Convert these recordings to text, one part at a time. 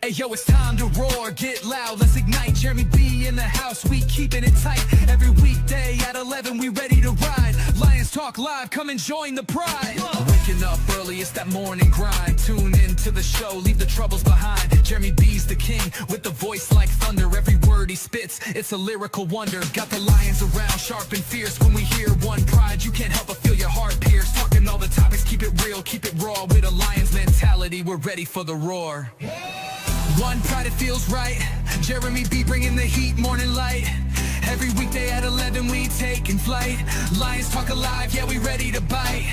Hey yo, it's time to roar, get loud, let's ignite. Jeremy B in the house, we keeping it tight. Every weekday at 11, we ready to ride. Lions Talk Live, come and join the pride. Waking up early, it's that morning grind. Tune in to the show, leave the troubles behind. Jeremy B's the king, with the voice like thunder. Every word he spits, it's a lyrical wonder. Got the lions around, sharp and fierce. When we hear one pride, you can't help but feel your heart pierce. Talking all the topics, keep it real, keep it raw. With a lion's mentality, we're ready for the roar. One pride, it feels right. Jeremy B bringing the heat, morning light. Every weekday at 11, we taking flight. Lions Talk Alive, yeah, we ready to bite.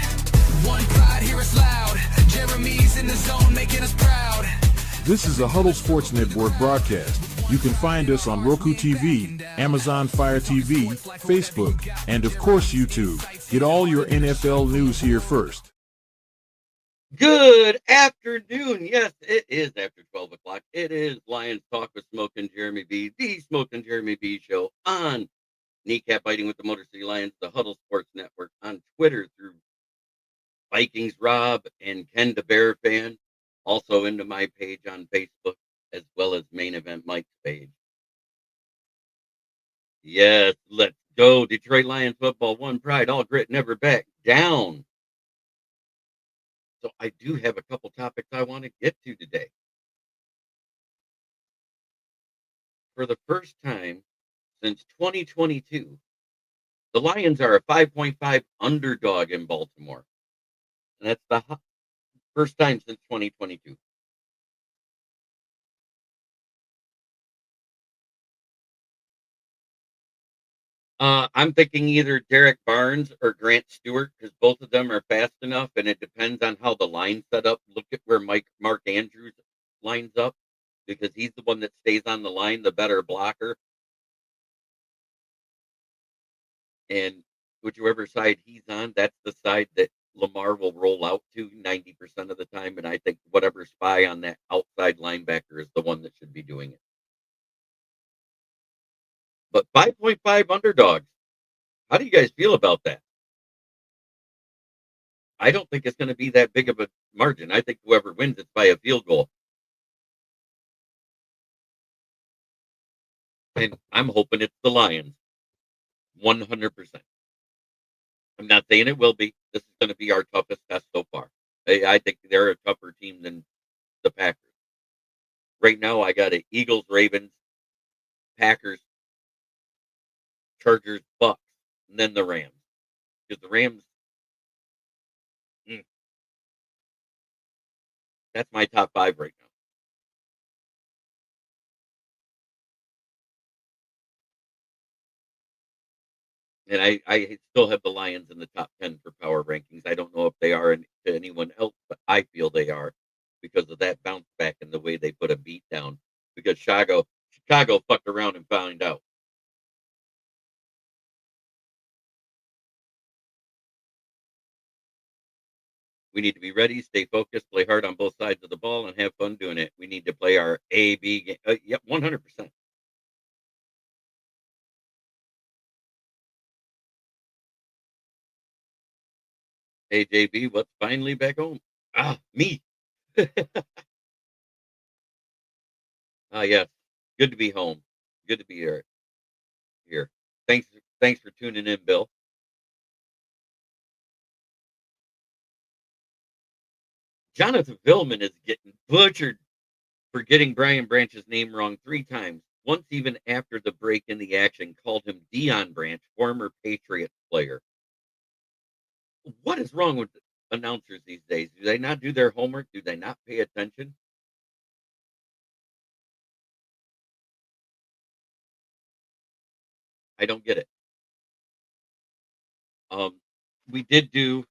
One pride, hear us loud. Jeremy's in the zone, making us proud. This is a Huddle Sports Network broadcast. You can find us on Roku TV, Amazon Fire TV, Facebook, and of course YouTube. Get all your NFL news here first. Good afternoon. Yes, it is after 12 o'clock. It is Lions Talk with Smoke and Jeremy B, the Smoke and Jeremy B show on Kneecap Biting with the Motor City Lions, the Huddle Sports Network, on Twitter through Vikings Rob and Ken the Bear Fan, also into my page on Facebook, as well as Main Event Mike's page. Yes, let's go. Detroit Lions football, one pride, all grit, never back down. So I do have a couple topics I want to get to today. For the first time since 2022, the Lions are a 5.5 underdog in Baltimore. And that's the first time since 2022. I'm thinking either Derek Barnes or Grant Stewart, because both of them are fast enough, and it depends on how the line set up. Look at where Mark Andrews lines up, because he's the one that stays on the line, the better blocker. And whichever side he's on, that's the side that Lamar will roll out to 90% of the time. And I think whatever spy on that outside linebacker is the one that should be doing it. But 5.5 underdogs. How do you guys feel about that? I don't think it's going to be that big of a margin. I think whoever wins it's by a field goal. And I'm hoping it's the Lions. 100%. I'm not saying it will be. This is going to be our toughest test so far. I think they're a tougher team than the Packers. Right now, I got an Eagles, Ravens, Packers, Chargers, Bucks, and then the Rams. Because the Rams, that's my top 5 right now. And I still have the Lions in the top 10 for power rankings. I don't know if they are to anyone else, but I feel they are because of that bounce back and the way they put a beat down. Because Chicago fucked around and found out. We need to be ready, stay focused, play hard on both sides of the ball, and have fun doing it. We need to play our A-B game. Yep, 100%. Hey, JB, what's finally back home? Me. Yes. Good to be home. Good to be here. Thanks for tuning in, Bill. Jonathan Villman is getting butchered for getting Brian Branch's name wrong 3 times. Once even after the break in the action called him Dion Branch, former Patriots player. What is wrong with announcers these days? Do they not do their homework? Do they not pay attention? I don't get it. We did do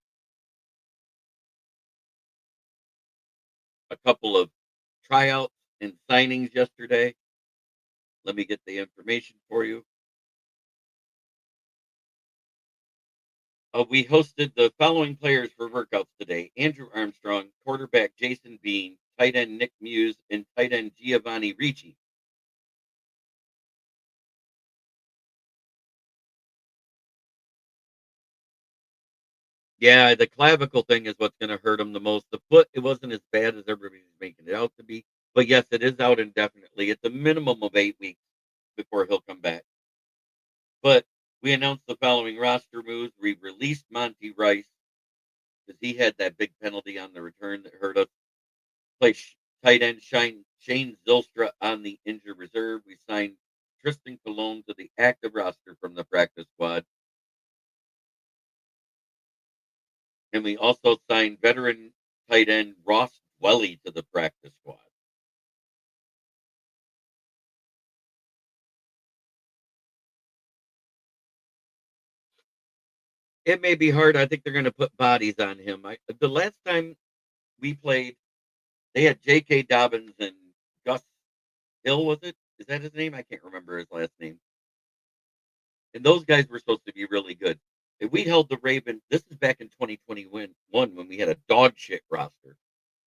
a couple of tryouts and signings yesterday. Let me get the information for you. We hosted the following players for workouts today: Andrew Armstrong, quarterback Jason Bean, tight end Nick Muse, and tight end Giovanni Ricci. Yeah, the clavicle thing is what's gonna hurt him the most. The foot, it wasn't as bad as everybody's making it out to be, but yes, it is out indefinitely. It's a minimum of 8 weeks before he'll come back. But we announced the following roster moves. We released Monty Rice because he had that big penalty on the return that hurt us. Placed tight end Shane Zylstra on the injured reserve. We signed Tristan Colon to the active roster from the practice squad. And we also signed veteran tight end Ross Dwelly to the practice squad. It may be hard. I think they're going to put bodies on him. The last time we played, they had J.K. Dobbins and Gus Hill, was it? Is that his name? I can't remember his last name. And those guys were supposed to be really good. And we held the Ravens. This is back in 2021 when we had a dog shit roster.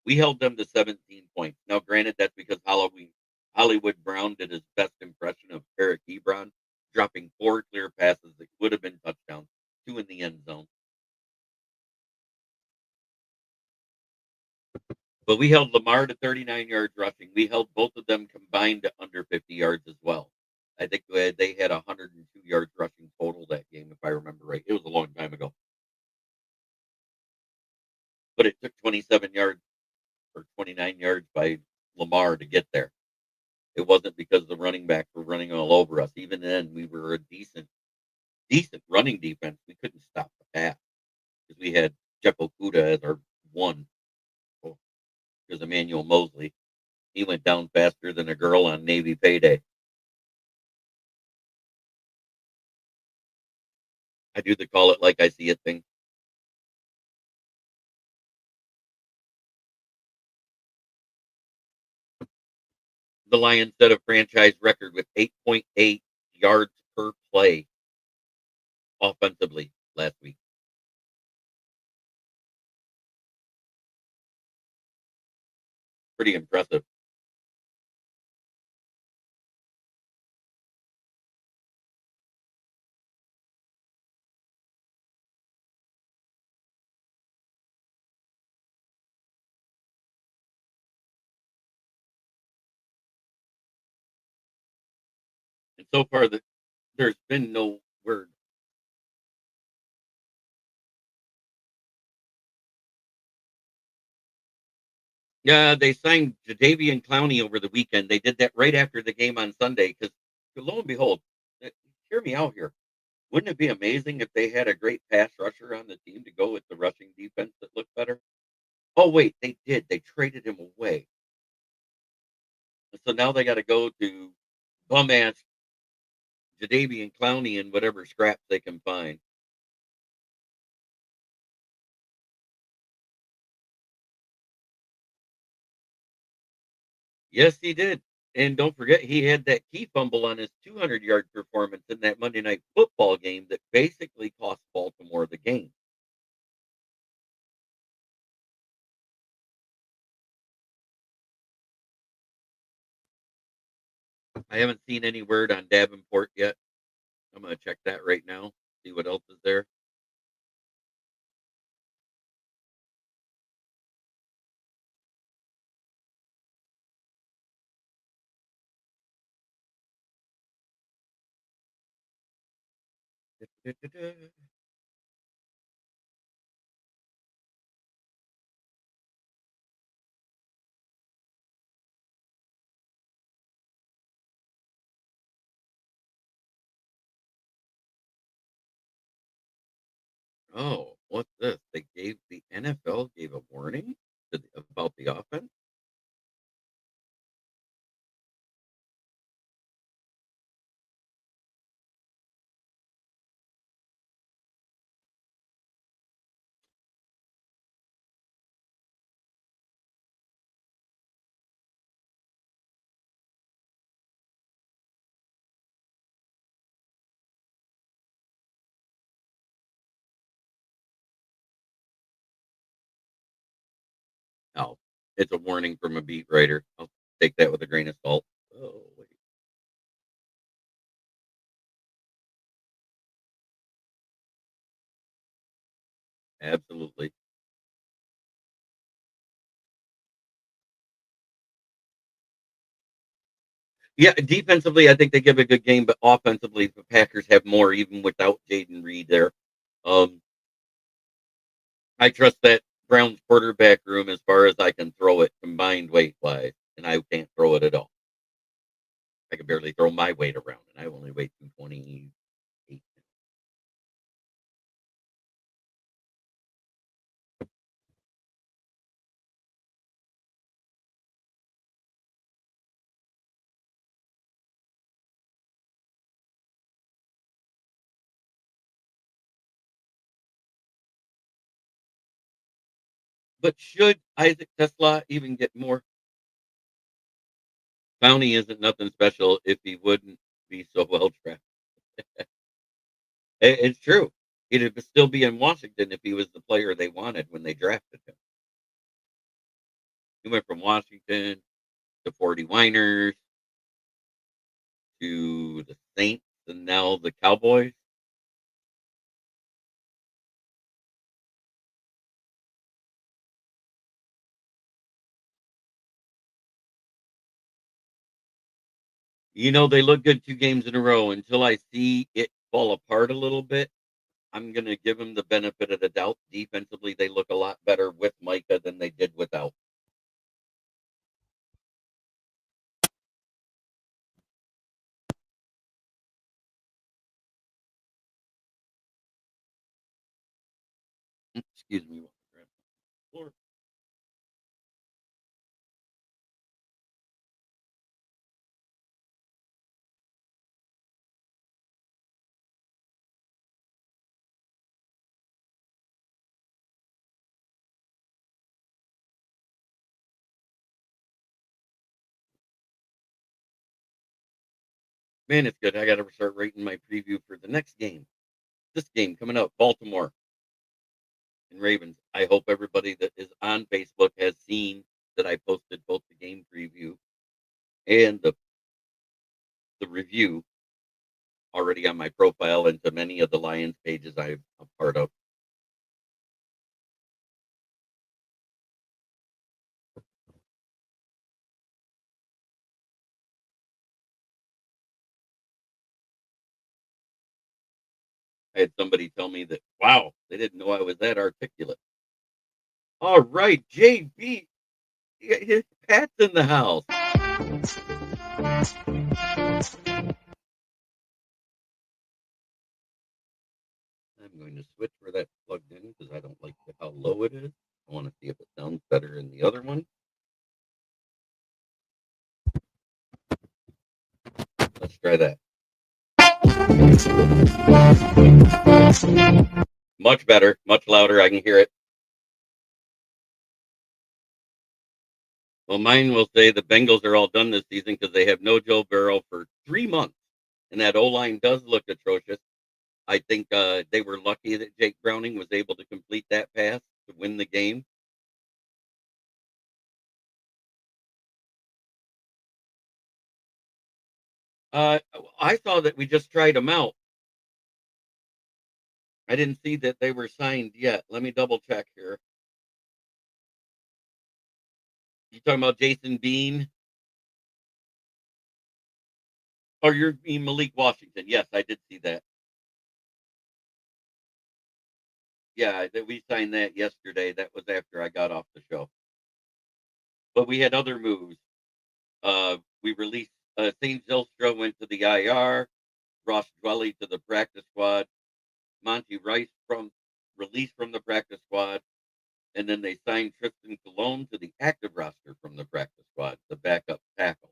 We held them to 17 points. Now, granted, that's because Hollywood Brown did his best impression of Eric Ebron, dropping 4 clear passes that would have been touchdowns, 2 in the end zone. But we held Lamar to 39 yards rushing. We held both of them combined to under 50 yards as well. I think they had 102 yards rushing total that game, if I remember right. It was a long time ago. But it took 27 yards or 29 yards by Lamar to get there. It wasn't because the running backs were running all over us. Even then, we were a decent running defense. We couldn't stop the pass because we had Jeff Okuda as our one. Because Emmanuel Mosley, he went down faster than a girl on Navy payday. I do the call it like I see it thing. The Lions set a franchise record with 8.8 yards per play offensively last week. Pretty impressive. And so far, there's been no word. Yeah, they signed Jadeveon Clowney over the weekend. They did that right after the game on Sunday because, lo and behold, hear me out here. Wouldn't it be amazing if they had a great pass rusher on the team to go with the rushing defense that looked better? Oh, wait, they did. They traded him away. So now they got to go to bum ass Jadeveon Clowney and whatever scraps they can find. Yes, he did. And don't forget, he had that key fumble on his 200-yard performance in that Monday Night Football game that basically cost Baltimore the game. I haven't seen any word on Davenport yet. I'm going to check that right now, see what else is there. Oh, what's this? The NFL gave a warning about the offense. Oh, it's a warning from a beat writer. I'll take that with a grain of salt. Oh, wait. Absolutely. Yeah, defensively, I think they give a good game, but offensively, the Packers have more even without Jaden Reed there. Um, I trust that Browns quarterback room as far as I can throw it combined weight wise, and I can't throw it at all. I can barely throw my weight around, and I only weigh 228. But should Isaac Teslaa even get more? Bounty isn't nothing special if he wouldn't be so well drafted. It's true. He'd still be in Washington if he was the player they wanted when they drafted him. He went from Washington to 40 Winers to the Saints and now the Cowboys. They look good 2 games in a row. Until I see it fall apart a little bit, I'm gonna give them the benefit of the doubt. Defensively, they look a lot better with Micah than they did without. Excuse me. Man, it's good. I gotta start rating my preview for the next game. This game coming up, Baltimore and Ravens. I hope everybody that is on Facebook has seen that I posted both the game preview and the review already on my profile and to many of the Lions pages I'm a part of. I had somebody tell me that, wow, they didn't know I was that articulate. All right, JB, Pat's in the house. I'm going to switch where that's plugged in because I don't like how low it is. I want to see if it sounds better in the other one. Let's try that. Much better, much louder. I can hear it. Well, mine will say the Bengals are all done this season because they have no Joe Burrow for 3 months, and that O line does look atrocious. I think they were lucky that Jake Browning was able to complete that pass to win the game. Uh, I saw that we just tried them out. I didn't see that they were signed yet. Let me double check here. You talking about Jason Bean? Or you're mean Malik Washington? Yes, I did see that. Yeah, that we signed that yesterday. That was after I got off the show. But we had other moves. We released St. Zylstra went to the IR, Ross Dwelly to the practice squad, Monty Rice from released from the practice squad, and then they signed Tristan Colon to the active roster from the practice squad, the backup tackle.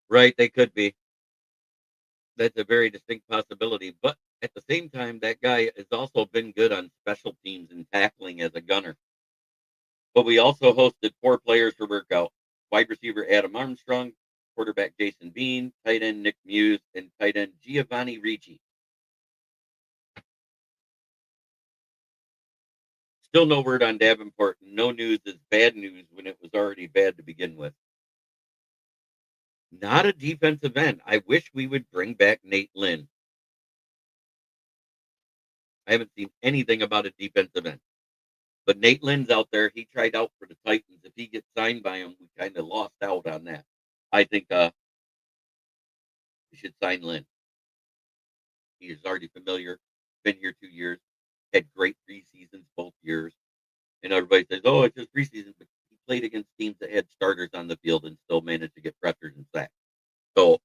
Right, they could be. That's a very distinct possibility. But at the same time, that guy has also been good on special teams and tackling as a gunner. But we also hosted 4 players for workout: wide receiver Adam Armstrong, quarterback Jason Bean, tight end Nick Muse, and tight end Giovanni Ricci. Still no word on Davenport. No news is bad news when it was already bad to begin with. Not a defensive end. I wish we would bring back Nate Lynn. I haven't seen anything about a defensive end. But Nate Lynn's out there. He tried out for the Titans. If he gets signed by him, we kind of lost out on that. I think we should sign Lynn. He is already familiar. Been here 2 years. Had great preseasons both years. And everybody says, "Oh, it's just preseason," but he played against teams that had starters on the field and still managed to get pressures and sacks. So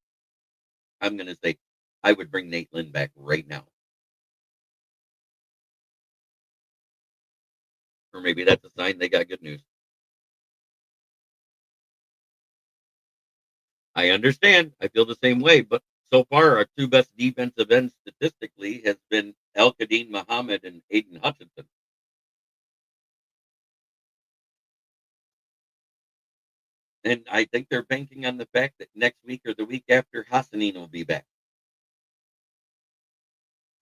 I'm going to say I would bring Nate Lynn back right now. Or maybe that's a sign they got good news. I understand. I feel the same way. But so far, our two best defensive ends statistically has been El Kadim Muhammad and Aiden Hutchinson. And I think they're banking on the fact that next week or the week after, Hassanin will be back.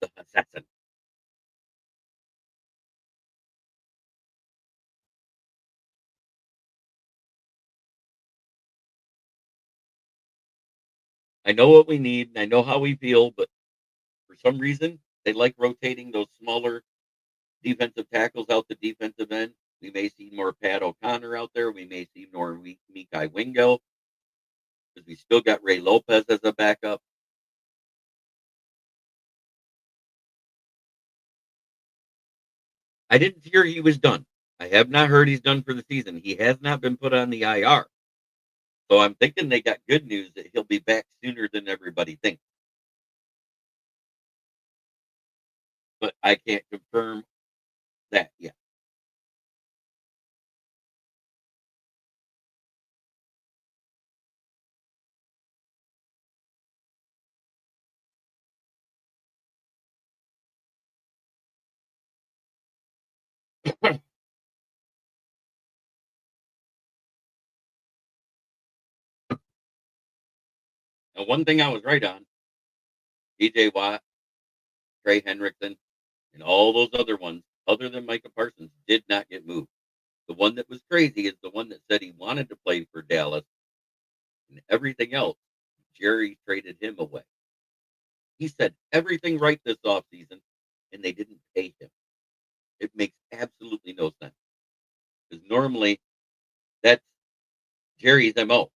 The assassin. I know what we need and I know how we feel, but for some reason, they like rotating those smaller defensive tackles out the defensive end. We may see more Pat O'Connor out there. We may see more Mekhi Wingo because we still got Ray Lopez as a backup. I didn't hear he was done. I have not heard he's done for the season. He has not been put on the IR. So I'm thinking they got good news that he'll be back sooner than everybody thinks. But I can't confirm that yet. Now, one thing I was right on, DJ Watt, Trey Hendrickson, and all those other ones, other than Micah Parsons, did not get moved. The one that was crazy is the one that said he wanted to play for Dallas and everything else. Jerry traded him away. He said everything right this offseason, and they didn't pay him. It makes absolutely no sense. Because normally that's Jerry's MO.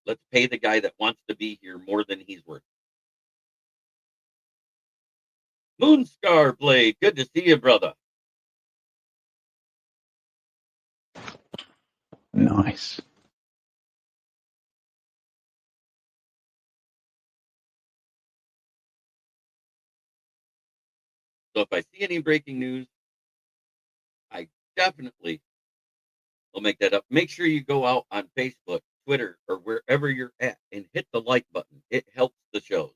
Let's pay the guy that wants to be here more than he's worth. Moonscar Blade, good to see you, brother. Nice. So if I see any breaking news, I definitely will make that up. Make sure you go out on Facebook, Twitter, or wherever you're at and hit the like button. It helps the shows.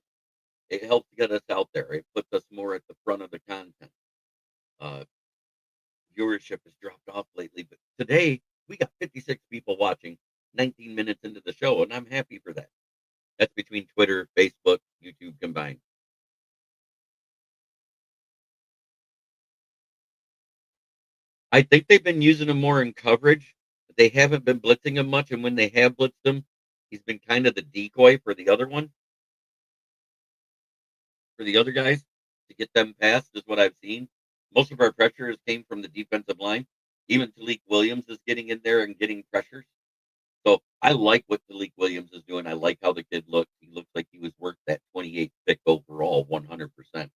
It helps get us out there. It puts us more at the front of the content. Uh, Viewership has dropped off lately, but today we got 56 people watching 19 minutes into the show, and I'm happy for that. That's between Twitter, Facebook, YouTube combined. I think they've been using him more in coverage. They haven't been blitzing him much, and when they have blitzed him, he's been kind of the decoy for the other one, for the other guys to get them past, is what I've seen. Most of our pressures came from the defensive line. Even Talik Williams is getting in there and getting pressures. So I like what Talik Williams is doing. I like how the kid looks. He looks like he was worth that 28 pick overall, 100%.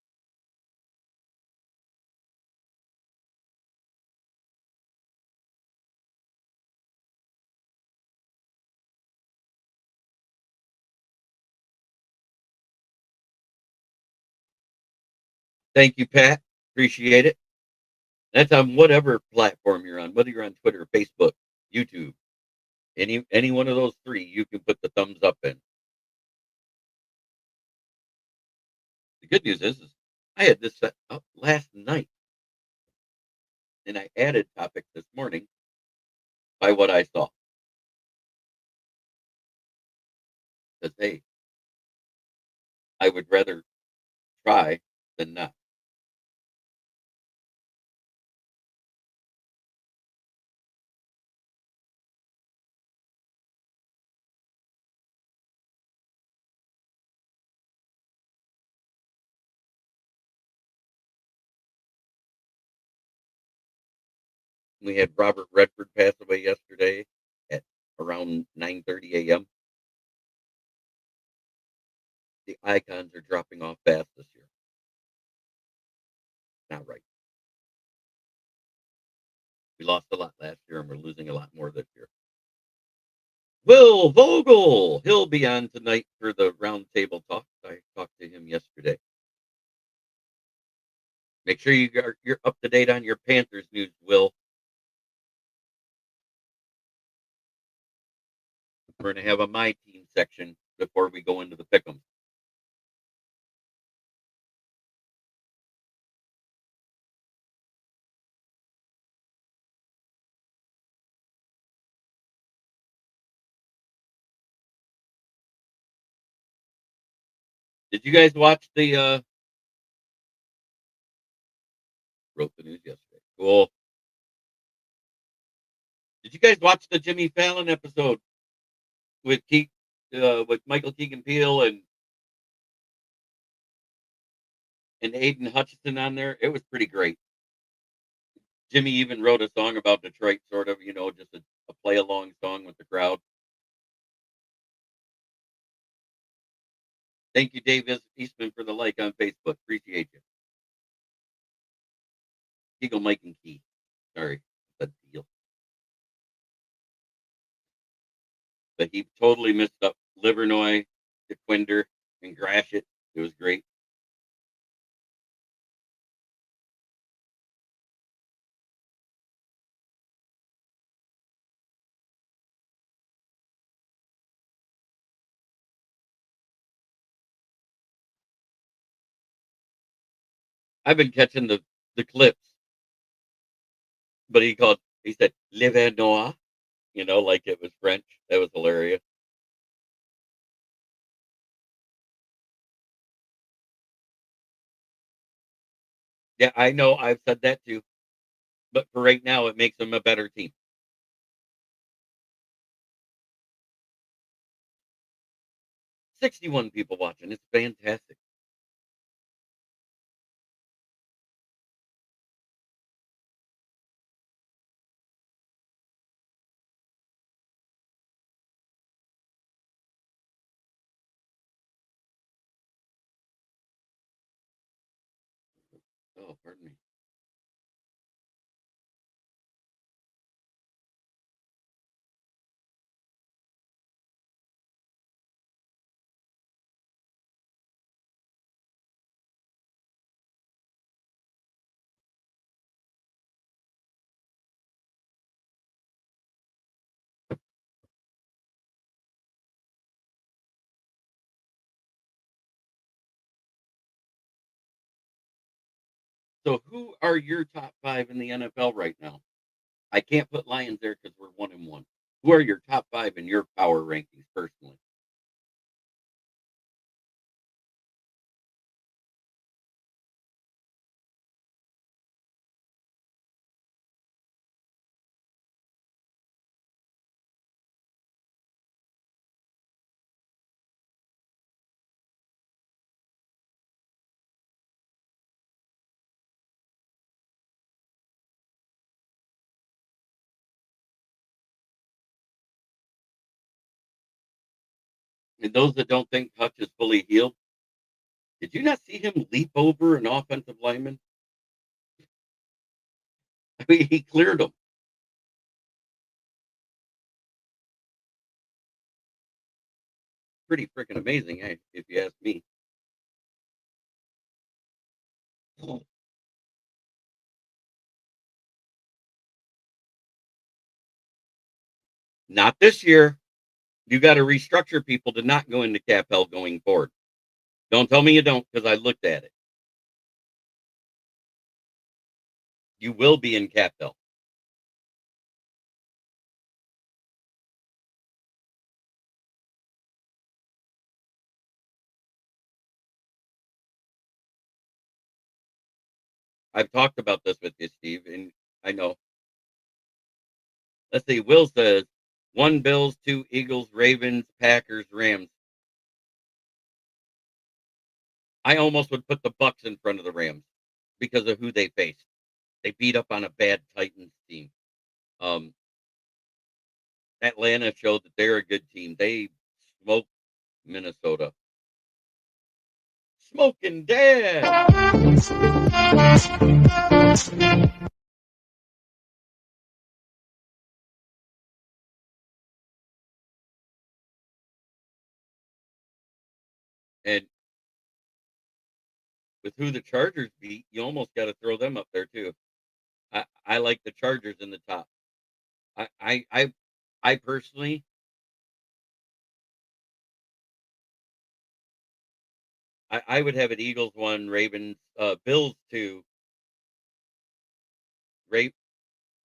Thank you, Pat. Appreciate it. That's on whatever platform you're on, whether you're on Twitter, Facebook, YouTube, any one of those three, you can put the thumbs up in. The good news is I had this set up last night, and I added topics this morning by what I saw. Because hey, I would rather try than not. We had Robert Redford pass away yesterday at around 9:30 a.m. The icons are dropping off fast this year. Not right. We lost a lot last year, and we're losing a lot more this year. Will Vogel, he'll be on tonight for the roundtable talk. I talked to him yesterday. Make sure you're up to date on your Panthers news, Will. We're going to have a My Team section before we go into the pick'em. Did you guys watch the wrote the news yesterday? Cool. Did you guys watch the Jimmy Fallon episode with with Michael Keegan Peele and Aiden Hutchinson on there? It was pretty great. Jimmy even wrote a song about Detroit, sort of, just a play along song with the crowd. Thank you, Dave Eastman, for the like on Facebook. Appreciate you. Eagle Mike and Key. Sorry, that's the deal. But he totally missed up Livernois, DeQuinder, and Grashit. It was great. I've been catching the clips, but he said Livernois, like it was French. That was hilarious. Yeah, I know. I've said that too. But for right now, it makes them a better team. 61 people watching. It's fantastic. Oh, pardon me. So, who are your top 5 in the NFL right now? I can't put Lions there because we're 1-1. Who are your top 5 in your power rankings personally? And those that don't think Hutch is fully healed, did you not see him leap over an offensive lineman? I mean, he cleared him. Pretty freaking amazing, if you ask me. Not this year. You got to restructure people to not go into cap hell going forward. Don't tell me you don't, because I looked at it. You will be in cap hell. I've talked about this with you, Steve, and I know. Let's see. Will says 1 Bills, 2 Eagles, Ravens, Packers, Rams. I almost would put the Bucks in front of the Rams because of who they faced. They beat up on a bad Titans team. Um, Atlanta showed that they're a good team. They smoked Minnesota. Smoking Dad. And with who the Chargers beat, you almost got to throw them up there too. I like the Chargers in the top. I personally, I would have it Eagles 1, Ravens, Bills 2. Ra-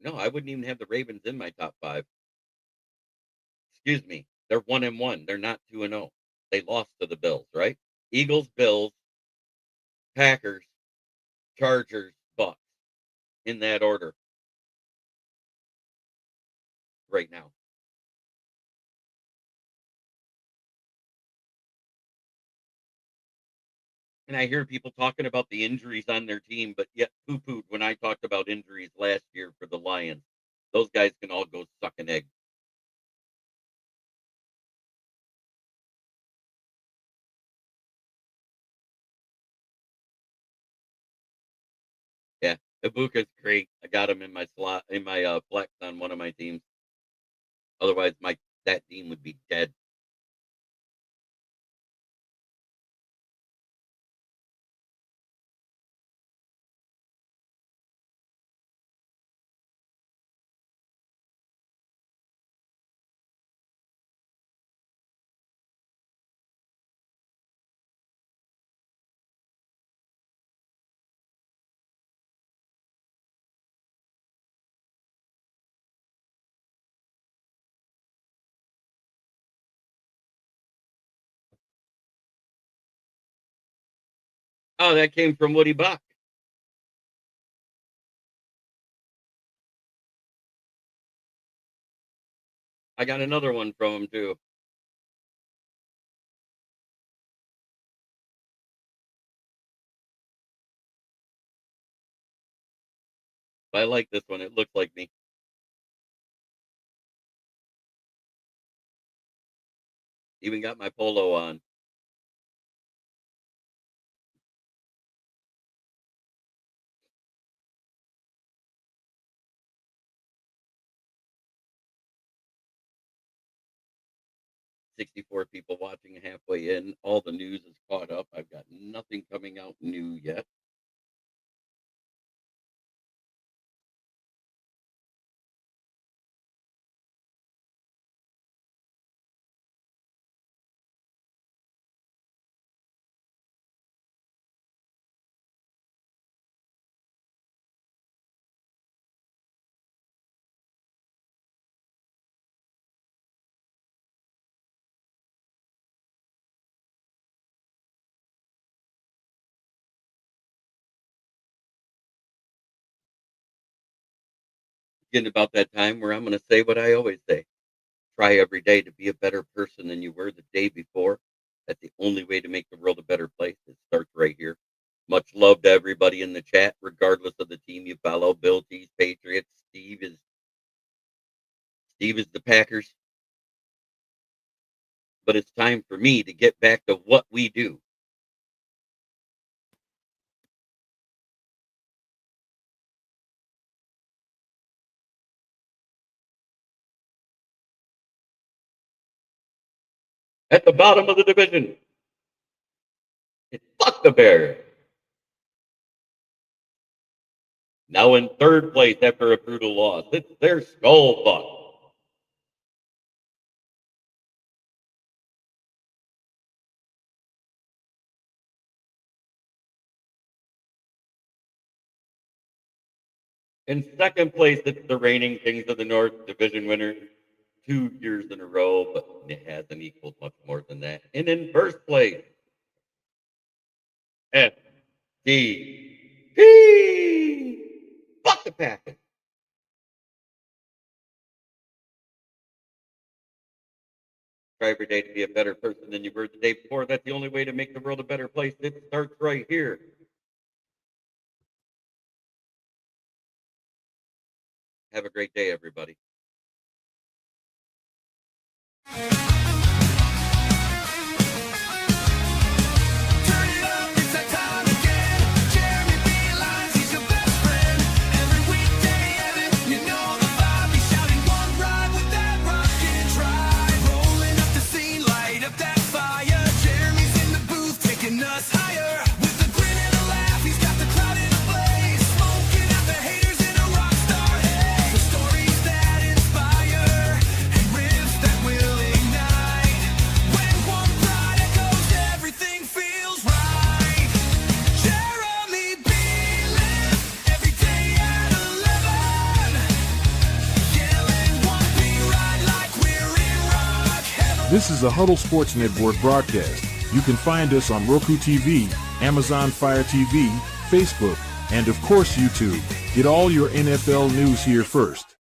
no, I wouldn't even have the Ravens in my top 5. Excuse me. They're 1-1. They're not 2-0. They lost to the Bills, right? Eagles, Bills, Packers, Chargers, Bucks, in that order right now. And I hear people talking about the injuries on their team, but yet poo-pooed when I talked about injuries last year for the Lions. Those guys can all go suck an egg. Yeah, Ibuka's great. I got him in my slot in my flex on one of my teams. Otherwise, my that team would be dead. Oh, that came from Woody Buck. I got another one from him too. I like this one. It looks like me. Even got my polo on. 64 people watching halfway in. All the news is caught up. I've got nothing coming out new yet. Getting about that time where I'm going to say what I always say. Try every day to be a better person than you were the day before. That's the only way to make the world a better place. It starts right here. Much love to everybody in the chat, regardless of the team you follow. Bill T's Patriots. Steve is the Packers. But it's time for me to get back to what we do. At the bottom of the division, it's fuck the Bears. Now in third place after a brutal loss, it's their skull fuck. In second place, it's the reigning Kings of the North division winner 2 years in a row, but it hasn't equaled much more than that. And in first place, SJB. Fuck the Packers. Try every day to be a better person than you were the day before. That's the only way to make the world a better place. It starts right here. Have a great day, everybody. Turn it up, it's that time again. Jeremy B. Lyons, he's your best friend. Every weekday, Evan, you know the vibe. He's shouting one ride with that rocket drive. Rolling up the scene, light up that fire. Jeremy's in the booth, taking us higher. With a grin and a laugh, he's got the crowd in a blaze. Smoking out the haters in a rock star haze. The stories that inspire and riffs that will ignite. When one pride echoes, everything feels right. Jeremy B. live every day at 11. Yelling one B ride like we're in rock heaven. This is a Huddle Sports Network broadcast. You can find us on Roku TV, Amazon Fire TV, Facebook, and of course YouTube. Get all your NFL news here first.